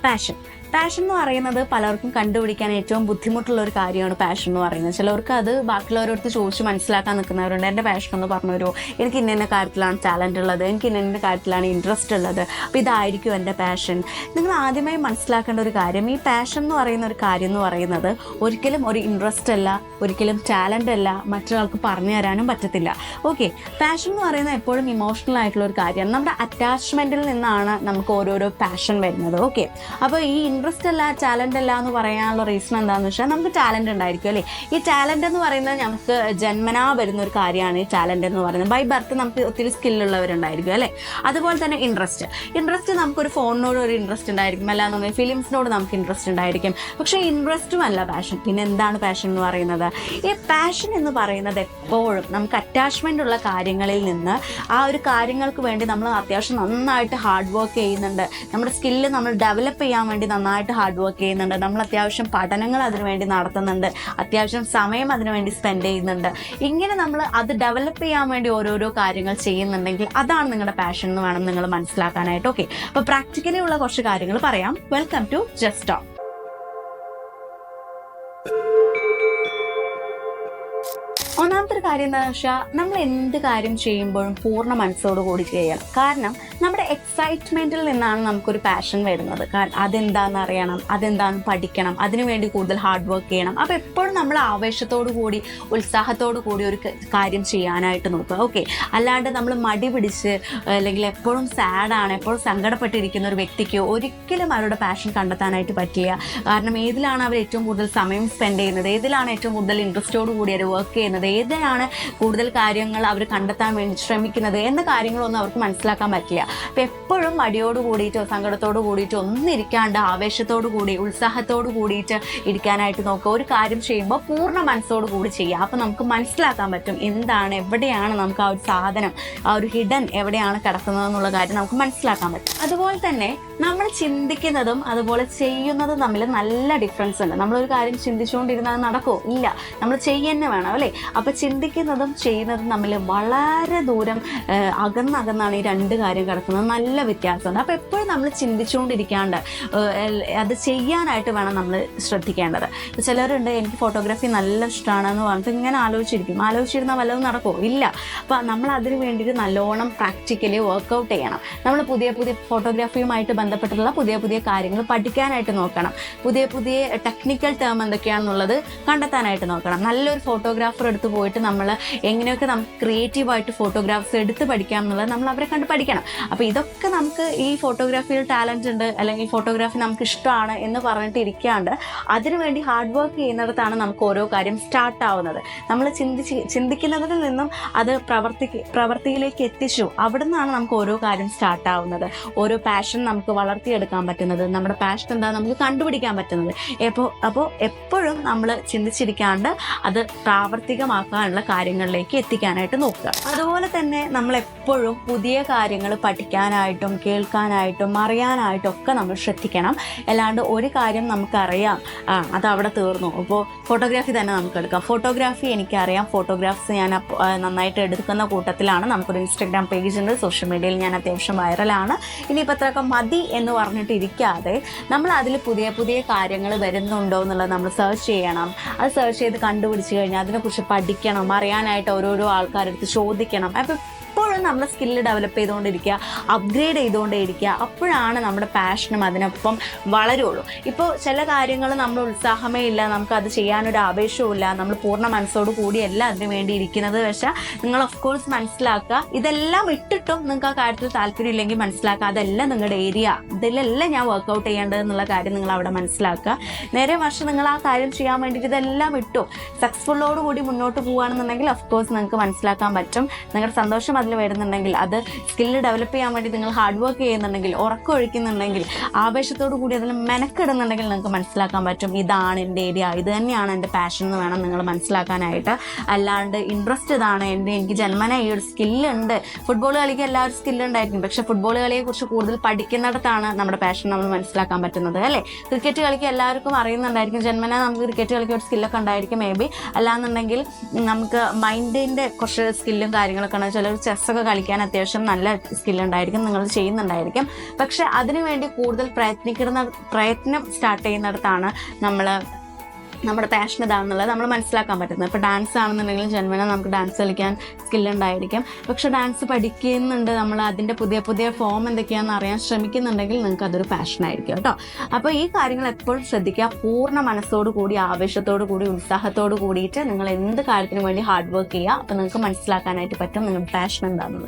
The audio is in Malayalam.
പാഷൻ എന്ന് പറയുന്നത് പലർക്കും കണ്ടുപിടിക്കാൻ ഏറ്റവും ബുദ്ധിമുട്ടുള്ള ഒരു കാര്യമാണ് പാഷൻ എന്ന് പറയുന്നത്. ചിലവർക്ക് അത് ബാക്കിയുള്ളവരോട് ചോദിച്ച് മനസ്സിലാക്കാൻ നിൽക്കുന്നവരുണ്ട്. എൻ്റെ പാഷൻ എന്ന് പറഞ്ഞവരോ എനിക്ക് ഇന്ന കാര്യത്തിലാണ് ടാലൻ്റ് ഉള്ളത്, എനിക്ക് ഇന്ന കാര്യത്തിലാണ് ഇൻട്രസ്റ്റ് ഉള്ളത്, അപ്പോൾ ഇതായിരിക്കും എൻ്റെ പാഷൻ. നിങ്ങൾ ആദ്യമായി മനസ്സിലാക്കേണ്ട ഒരു കാര്യം, ഈ പാഷൻ എന്ന് പറയുന്ന ഒരു കാര്യം എന്ന് പറയുന്നത് ഒരിക്കലും ഒരു ഇൻട്രസ്റ്റ് അല്ല, ഒരിക്കലും ടാലൻ്റ് അല്ല, മറ്റൊരാൾക്ക് പറഞ്ഞു തരാനും പറ്റത്തില്ല. ഓക്കെ, പാഷൻ എന്ന് പറയുന്നത് എപ്പോഴും ഇമോഷണൽ ആയിട്ടുള്ള ഒരു കാര്യമാണ്. നമ്മുടെ അറ്റാച്ച്മെൻറ്റിൽ നിന്നാണ് നമുക്ക് ഓരോരോ പാഷൻ വരുന്നത്. ഓക്കെ, അപ്പോൾ ഈ ഇൻട്രസ്റ്റ് അല്ല, ടാലൻ്റ് അല്ല എന്ന് പറയാനുള്ള റീസൺ എന്താണെന്ന് വെച്ചാൽ നമുക്ക് ടാലൻ്റ് ഉണ്ടായിരിക്കും അല്ലേ. ഈ ടാലൻ്റ് എന്ന് പറയുന്നത് നമുക്ക് ജന്മനാ വരുന്ന ഒരു കാര്യമാണ്. ഈ ടാലൻ്റ് എന്ന് പറയുന്നത് ബൈ ബർത്ത് നമുക്ക് ഒത്തിരി സ്കില്ലുള്ളവരുണ്ടായിരിക്കും അല്ലേ. അതുപോലെ തന്നെ ഇൻട്രസ്റ്റ് നമുക്കൊരു ഫോണിനോട് ഒരു ഇൻട്രസ്റ്റ് ഉണ്ടായിരിക്കും, അല്ലാന്നുണ്ടെങ്കിൽ ഫിലിംസിനോട് നമുക്ക് ഇൻട്രസ്റ്റ് ഉണ്ടായിരിക്കും. പക്ഷേ ഇൻട്രസ്റ്റും അല്ല പാഷൻ. പിന്നെ എന്താണ് പാഷൻ എന്ന് പറയുന്നത്? ഈ പാഷൻ എന്ന് പറയുന്നത് എപ്പോഴും നമുക്ക് അറ്റാച്ച്മെൻ്റ് ഉള്ള കാര്യങ്ങളിൽ നിന്ന് ആ ഒരു കാര്യങ്ങൾക്ക് വേണ്ടി നമ്മൾ അത്യാവശ്യം നന്നായിട്ട് ഹാർഡ് വർക്ക് ചെയ്യുന്നുണ്ട്, നമ്മുടെ സ്കില്ല് നമ്മൾ ഡെവലപ്പ് ചെയ്യാൻ വേണ്ടി നന്നായിട്ട് ഹാർഡ് വർക്ക് ചെയ്യുന്നുണ്ട്, നമ്മൾ അത്യാവശ്യം പഠനങ്ങൾ അതിനു വേണ്ടി നടത്തുന്നുണ്ട്, അത്യാവശ്യം സമയം അതിനു വേണ്ടി സ്പെൻഡ് ചെയ്യുന്നുണ്ട്. ഇങ്ങനെ നമ്മൾ അത് ഡെവലപ്പ് ചെയ്യാൻ വേണ്ടി ഓരോരോ കാര്യങ്ങൾ ചെയ്യുന്നുണ്ടെങ്കിൽ അതാണ് നിങ്ങളുടെ പാഷൻ എന്ന് വേണം നിങ്ങൾ മനസ്സിലാക്കാനായിട്ട്. ഓക്കെ, അപ്പോൾ പ്രാക്ടിക്കലി ഉള്ള കുറച്ച് കാര്യങ്ങൾ പറയാം. Welcome to Just Talk. ഒന്നാമത്തെ ഒരു കാര്യം എന്താണെന്ന് വെച്ചാൽ നമ്മൾ എന്ത് കാര്യം ചെയ്യുമ്പോഴും പൂർണ്ണ മനസ്സോട് കൂടി ചെയ്യണം. കാരണം നമ്മുടെ എക്സൈറ്റ്മെൻറ്റിൽ നിന്നാണ് നമുക്കൊരു പാഷൻ വരുന്നത്. കാരണം അതെന്താണെന്ന് അറിയണം, അതെന്താണെന്ന് പഠിക്കണം, അതിനുവേണ്ടി കൂടുതൽ ഹാർഡ് വർക്ക് ചെയ്യണം. അപ്പോൾ എപ്പോഴും നമ്മൾ ആവേശത്തോടു കൂടി ഉത്സാഹത്തോടു കൂടി ഒരു കാര്യം ചെയ്യാനായിട്ട് നോക്കുക. ഓക്കെ, അല്ലാണ്ട് നമ്മൾ മടി പിടിച്ച് അല്ലെങ്കിൽ എപ്പോഴും സാഡാണ്, എപ്പോഴും സങ്കടപ്പെട്ടിരിക്കുന്ന ഒരു വ്യക്തിക്ക് ഒരിക്കലും അവരുടെ പാഷൻ കണ്ടെത്താനായിട്ട് പറ്റില്ല. കാരണം ഏതിലാണ് അവർ ഏറ്റവും കൂടുതൽ സമയം സ്പെൻഡ് ചെയ്യുന്നത്, ഏതിലാണ് ഏറ്റവും കൂടുതൽ ഇൻട്രസ്റ്റോടു കൂടി അവർ വർക്ക് ചെയ്യുന്നത്, ഏതിനാണ് കൂടുതൽ കാര്യങ്ങൾ അവർ കണ്ടെത്താൻ വേണ്ടി ശ്രമിക്കുന്നത് എന്ന കാര്യങ്ങളൊന്നും അവർക്ക് മനസ്സിലാക്കാൻ പറ്റില്ല. അപ്പം എപ്പോഴും മടിയോട് കൂടിയിട്ടോ സങ്കടത്തോട് കൂടിയിട്ടോ ഒന്നും ഇരിക്കാണ്ട് ആവേശത്തോടു കൂടി ഉത്സാഹത്തോടു കൂടിയിട്ട് ഇരിക്കാനായിട്ട് നോക്കുക. ഒരു കാര്യം ചെയ്യുമ്പോൾ പൂർണ്ണ മനസ്സോട് കൂടി ചെയ്യുക. അപ്പം നമുക്ക് മനസ്സിലാക്കാൻ പറ്റും എന്താണ്, എവിടെയാണ് നമുക്ക് ആ ഒരു സാധനം, ആ ഒരു ഹിഡൻ എവിടെയാണ് കിടക്കുന്നതെന്നുള്ള കാര്യം നമുക്ക് മനസ്സിലാക്കാൻ പറ്റും. അതുപോലെ തന്നെ നമ്മൾ ചിന്തിക്കുന്നതും അതുപോലെ ചെയ്യുന്നതും തമ്മിൽ നല്ല ഡിഫറൻസ് ഉണ്ട്. നമ്മളൊരു കാര്യം ചിന്തിച്ചുകൊണ്ടിരുന്നാൽ നടക്കുമോ? ഇല്ല, നമ്മൾ ചെയ്യുന്നേ വേണം അല്ലേ. അപ്പോൾ ചിന്തിക്കുന്നതും ചെയ്യുന്നതും തമ്മിൽ വളരെ ദൂരം അകന്നാണ് ഈ രണ്ട് കാര്യം കിടക്കുന്നത്. നല്ല വ്യത്യാസമുണ്ട്. അപ്പോൾ എപ്പോഴും നമ്മൾ ചിന്തിച്ചുകൊണ്ടിരിക്കാണ്ട് അത് ചെയ്യാനായിട്ട് വേണം നമ്മൾ ശ്രദ്ധിക്കേണ്ടത്. ചിലരുണ്ട് എനിക്ക് ഫോട്ടോഗ്രാഫി നല്ല ഇഷ്ടമാണെന്ന് പറഞ്ഞിട്ട് ഇങ്ങനെ ആലോചിച്ചിരുന്നാൽ വല്ലതും നടക്കുമോ? ഇല്ല. അപ്പോൾ നമ്മൾ അതിന് വേണ്ടിയിട്ട് നല്ലോണം പ്രാക്ടിക്കലി വർക്കൗട്ട് ചെയ്യണം. നമ്മൾ പുതിയ ഫോട്ടോഗ്രാഫിയുമായിട്ട് ബന്ധപ്പെട്ടുള്ള പുതിയ കാര്യങ്ങൾ പഠിക്കാനായിട്ട് നോക്കണം. പുതിയ ടെക്നിക്കൽ ടേം എന്തൊക്കെയാണെന്നുള്ളത് കണ്ടെത്താനായിട്ട് നോക്കണം. നല്ലൊരു ഫോട്ടോഗ്രാഫർ അടുത്ത് പോയിട്ട് നമ്മൾ എങ്ങനെയൊക്കെ നമുക്ക് ക്രിയേറ്റീവായിട്ട് ഫോട്ടോഗ്രാഫ്സ് എടുത്ത് പഠിക്കാം എന്നുള്ളത് നമ്മൾ അവരെ കണ്ട് പഠിക്കണം. അപ്പോൾ ഇതൊക്കെ നമുക്ക് ഈ ഫോട്ടോഗ്രാഫിയിൽ ടാലൻറ്റ് ഉണ്ട് അല്ലെങ്കിൽ ഫോട്ടോഗ്രാഫി നമുക്ക് ഇഷ്ടമാണ് എന്ന് പറഞ്ഞിട്ട് ഇരിക്കാണ്ട് അതിനുവേണ്ടി ഹാർഡ് വർക്ക് ചെയ്യുന്നിടത്താണ് നമുക്ക് ഓരോ കാര്യം സ്റ്റാർട്ട് ആവുന്നത്. നമ്മൾ ചിന്തിക്കുന്നതിൽ നിന്നും അത് പ്രവൃത്തിയിലേക്ക് എത്തിച്ചു, അവിടെ നിന്നാണ് നമുക്ക് ഓരോ കാര്യം സ്റ്റാർട്ട് ആവുന്നത്. ഓരോ പാഷൻ നമുക്ക് വളർത്തിയെടുക്കാൻ പറ്റുന്നത്, നമ്മുടെ പാഷൻ എന്താ നമുക്ക് കണ്ടുപിടിക്കാൻ പറ്റുന്നത്. അപ്പോൾ എപ്പോഴും നമ്മൾ ചിന്തിച്ചിരിക്കാണ്ട് അത് പ്രാവർത്തികമാക്കാനുള്ള കാര്യങ്ങളിലേക്ക് എത്തിക്കാനായിട്ട് നോക്കുക. അതുപോലെ തന്നെ നമ്മൾ എപ്പോഴും പുതിയ കാര്യങ്ങൾ പഠിക്കാനായിട്ടും കേൾക്കാനായിട്ടും അറിയാനായിട്ടും ഒക്കെ നമ്മൾ ശ്രദ്ധിക്കണം. അല്ലാണ്ട് ഒരു കാര്യം നമുക്കറിയാം, അത് അവിടെ തീർന്നു. ഇപ്പോൾ ഫോട്ടോഗ്രാഫി തന്നെ നമുക്ക് എടുക്കാം. ഫോട്ടോഗ്രാഫി എനിക്കറിയാം, ഫോട്ടോഗ്രാഫ്സ് ഞാൻ നന്നായിട്ട് എടുക്കുന്ന കൂട്ടത്തിലാണ്. നമുക്കൊരു ഇൻസ്റ്റാഗ്രാം പേജ് ഉണ്ട്, സോഷ്യൽ മീഡിയയിൽ ഞാൻ അത്യാവശ്യം വൈറലാണ്. ഇനിയിപ്പോൾ അത്രയൊക്കെ മതി എന്ന് പറഞ്ഞിട്ട് ഇരിക്കാതെ നമ്മൾ അതിൽ പുതിയ കാര്യങ്ങൾ വരുന്നുണ്ടോ എന്നുള്ളത് നമ്മൾ സെർച്ച് ചെയ്യണം. അത് സെർച്ച് ചെയ്ത് കണ്ടുപിടിച്ച് കഴിഞ്ഞാൽ അതിനെക്കുറിച്ച് പഠിക്കണം, അറിയാനായിട്ട് ഓരോരോ ആൾക്കാരെടുത്ത് ചോദിക്കണം. അപ്പോൾ എപ്പോഴും നമ്മൾ സ്കില്ല് ഡെവലപ്പ് ചെയ്തുകൊണ്ടിരിക്കുക, അപ്ഗ്രേഡ് ചെയ്തുകൊണ്ടേയിരിക്കുക. അപ്പോഴാണ് നമ്മുടെ പാഷനും അതിനൊപ്പം വളരുള്ളൂ. ഇപ്പോൾ ചില കാര്യങ്ങൾ നമ്മൾ ഉത്സാഹമേ ഇല്ല, നമുക്കത് ചെയ്യാനൊരു ആവേശവും ഇല്ല, നമ്മൾ പൂർണ്ണ മനസ്സോട് കൂടിയല്ല അതിന് വേണ്ടി ഇരിക്കുന്നത്. പക്ഷേ നിങ്ങൾ ഓഫ് കോഴ്സ് മനസ്സിലാക്കുക, ഇതെല്ലാം ഇട്ടിട്ടും നിങ്ങൾക്ക് ആ കാര്യത്തിൽ താല്പര്യം ഇല്ലെങ്കിൽ മനസ്സിലാക്കുക, അതെല്ലാം നിങ്ങളുടെ ഏരിയ, ഇതിലെല്ലാം ഞാൻ വർക്കൗട്ട് ചെയ്യേണ്ടതെന്നുള്ള കാര്യം നിങ്ങൾ അവിടെ മനസ്സിലാക്കുക. നേരെ മറിച്ച് നിങ്ങൾ ആ കാര്യം ചെയ്യാൻ വേണ്ടിയിട്ട് ഇതെല്ലാം ഇട്ടു സക്സസ്ഫുള്ളോടുകൂടി മുന്നോട്ട് പോകുകയാണെന്നുണ്ടെങ്കിൽ ഓഫ് കോഴ്സ് നിങ്ങൾക്ക് മനസ്സിലാക്കാൻ പറ്റും. നിങ്ങളുടെ സന്തോഷം അതിൽ വരുന്നുണ്ടെങ്കിൽ, അത് സ്കില്ല് ഡെവലപ്പ് ചെയ്യാൻ വേണ്ടി നിങ്ങൾ ഹാർഡ് വർക്ക് ചെയ്യുന്നുണ്ടെങ്കിൽ, ഉറക്കം ഒഴിക്കുന്നുണ്ടെങ്കിൽ, ആവേശത്തോടു കൂടി അതിൽ മെനക്കെടുന്നുണ്ടെങ്കിൽ നിങ്ങൾക്ക് മനസ്സിലാക്കാൻ പറ്റും ഇതാണ് എൻ്റെ ഏരിയ, ഇത് തന്നെയാണ് എൻ്റെ പാഷൻ എന്ന് വേണം നിങ്ങൾ മനസ്സിലാക്കാനായിട്ട്. അല്ലാണ്ട് ഇൻട്രസ്റ്റ് ഇതാണ്, എനിക്ക് ജന്മന ഈ ഒരു സ്കില്ലുണ്ട്. ഫുട്ബോൾ കളിക്ക് എല്ലാവരും സ്കില്ലുണ്ടായിരിക്കും, പക്ഷേ ഫുട്ബോൾ കളിയെക്കുറിച്ച് കൂടുതൽ പഠിക്കുന്നിടത്താണ് നമ്മുടെ പാഷൻ നമ്മൾ മനസ്സിലാക്കാൻ പറ്റുന്നത് അല്ലേ. ക്രിക്കറ്റ് കളിക്ക് എല്ലാവർക്കും അറിയുന്നുണ്ടായിരിക്കും, ജന്മന നമുക്ക് ക്രിക്കറ്റ് കളിക്കാൻ ഒരു സ്കില്ലൊക്കെ ഉണ്ടായിരിക്കും മേ ബി. അല്ലാന്നുണ്ടെങ്കിൽ നമുക്ക് മൈൻഡിൻ്റെ കുറച്ച് സ്കില്ലും കാര്യങ്ങളൊക്കെ ഉണ്ട്. ചിലർ ചെസ്സൊക്കെ ഡാൻസൊക്കെ കളിക്കാൻ അത്യാവശ്യം നല്ല സ്കില്ലുണ്ടായിരിക്കും, നിങ്ങൾ ചെയ്യുന്നുണ്ടായിരിക്കും. പക്ഷെ അതിനുവേണ്ടി കൂടുതൽ പ്രയത്നം സ്റ്റാർട്ട് ചെയ്യുന്നിടത്താണ് നമ്മുടെ പാഷൻ ഇതാണെന്നുള്ളത് നമ്മൾ മനസ്സിലാക്കാൻ പറ്റുന്നത്. ഇപ്പോൾ ഡാൻസ് ആണെന്നുണ്ടെങ്കിൽ ജന്മന നമുക്ക് ഡാൻസ് കളിക്കാൻ സ്കില്ലുണ്ടായിരിക്കും. പക്ഷെ ഡാൻസ് പഠിക്കുന്നുണ്ട്, നമ്മൾ അതിൻ്റെ പുതിയ ഫോം എന്തൊക്കെയാണെന്ന് അറിയാൻ ശ്രമിക്കുന്നുണ്ടെങ്കിൽ നിങ്ങൾക്ക് അതൊരു പാഷനായിരിക്കും കേട്ടോ. അപ്പോൾ ഈ കാര്യങ്ങൾ എപ്പോഴും ശ്രദ്ധിക്കുക. പൂർണ്ണ മനസ്സോടു കൂടി, ആവേശത്തോടു കൂടി, ഉത്സാഹത്തോടു കൂടിയിട്ട് നിങ്ങൾ എന്ത് കാര്യത്തിനു വേണ്ടി ഹാർഡ് വർക്ക് ചെയ്യുക. അപ്പോൾ നിങ്ങൾക്ക് മനസ്സിലാക്കാനായിട്ട് പറ്റും നിങ്ങളുടെ പാഷൻ എന്താണെന്നുള്ളത്.